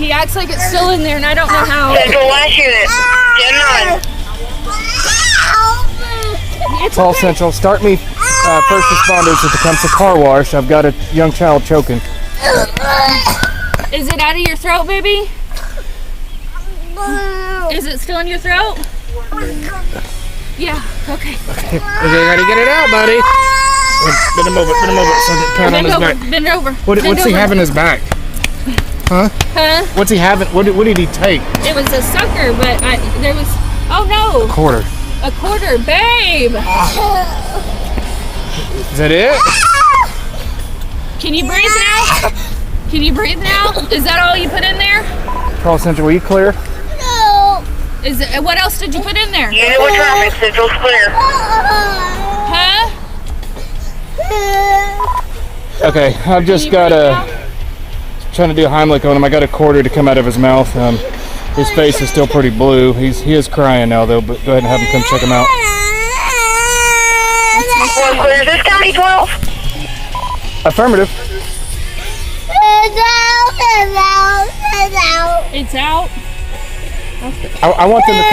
He acts like it's still in there, and I don't know how. Central last unit. 10-9. It's Call okay. Central. Start me first responders if it comes to car wash. I've got a young child choking. Is it out of your throat, baby? Is it still in your throat? Yeah, okay. Okay, gotta get it out, buddy. Bend him over, so that pound on his back. Bend over. What's he having in his back? Huh? Huh? What's he having? What did he take? It was a sucker, but there was, oh no. Quarter. A quarter, babe. Is that it? Can you breathe now? Can you breathe now? Is that all you put in there? Call Central, were you clear? Is it, what else did you put in there? Unit with traffic. Central's clear. Huh? Okay, I've just got trying to do a Heimlich on him. I got a quarter to come out of his mouth. His face is still pretty blue. He is crying now though, but go ahead and have him come check him out. Well, clear. Is this County 12? Affirmative. It's out. I want them to come